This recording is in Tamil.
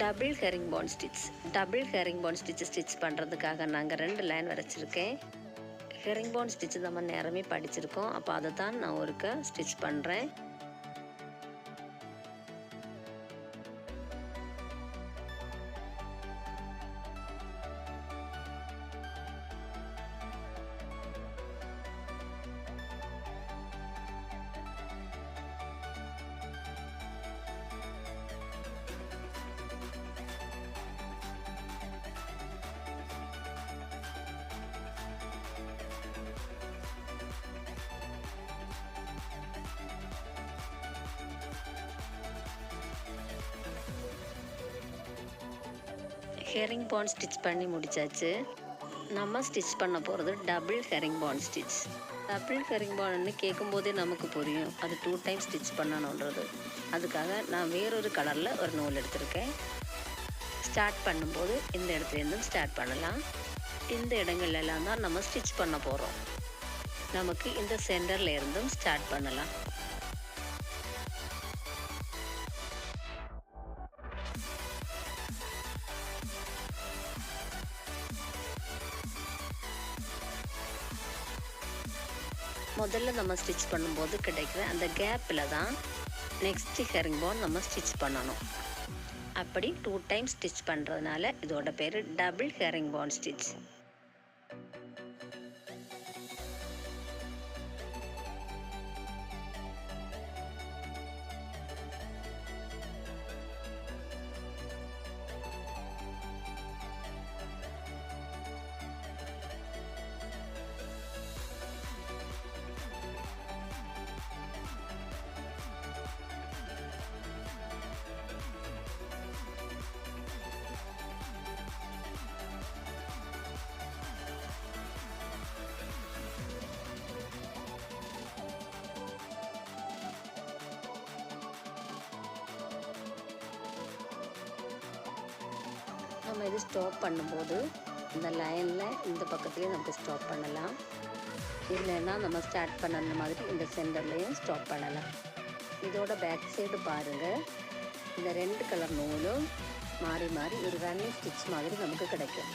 Double herringbone stitch. Double herringbone stitch பண்ணுறதுக்காக நாங்கள் 2 லைன் வரைச்சிருக்கேன். ஹெரிங்போன் ஸ்டிச் நம்ம நேரமே படிச்சிருக்கோம். அப்போ அதை தான் நான் ஒருக்க ஸ்டிச் பண்ணுறேன். ஹெரிங்போன் ஸ்டிச் பண்ணி முடிச்சாச்சு. நம்ம ஸ்டிச் பண்ண போகிறது டபுள் ஹெரிங்போன் ஸ்டிச். டபுள் ஹெரிங்போன்னு கேட்கும்போதே நமக்கு புரியும் அது 2 டைம் ஸ்டிச் பண்ணணுன்றது. அதுக்காக நான் வேறொரு கலரில் ஒரு நூல் எடுத்திருக்கேன். ஸ்டார்ட் பண்ணும்போது இந்த இடத்துலேருந்தும் ஸ்டார்ட் பண்ணலாம். இந்த இடங்கள்லாம் தான் நம்ம ஸ்டிச் பண்ண போகிறோம். நமக்கு இந்த சென்டரில் இருந்தும் ஸ்டார்ட் பண்ணலாம். முதல்ல நம்ம ஸ்டிச் பண்ணும்போது கிடைக்கிற அந்த கேப்பில் தான் நெக்ஸ்ட் ஹெரிங்போன் நம்ம ஸ்டிச் பண்ணணும். அப்படி 2 டைம் ஸ்டிச் பண்ணுறதுனால இதோட பேர் டபுள் ஹெரிங்போன் ஸ்டிச். நம்ம இது ஸ்டாப் பண்ணும்போது இந்த லைனில் இந்த பக்கத்துலேயே நமக்கு ஸ்டாப் பண்ணலாம். இல்லைன்னா நம்ம ஸ்டார்ட் பண்ண மாதிரி இந்த சென்டர்லேயும் ஸ்டாப் பண்ணலாம். இதோட பேக் சைடு பாருங்கள், இந்த 2 கலர் நூலும் மாறி மாறி ஒரு ரன்னிங் ஸ்டிச் மாதிரி நமக்கு கிடைக்கும்.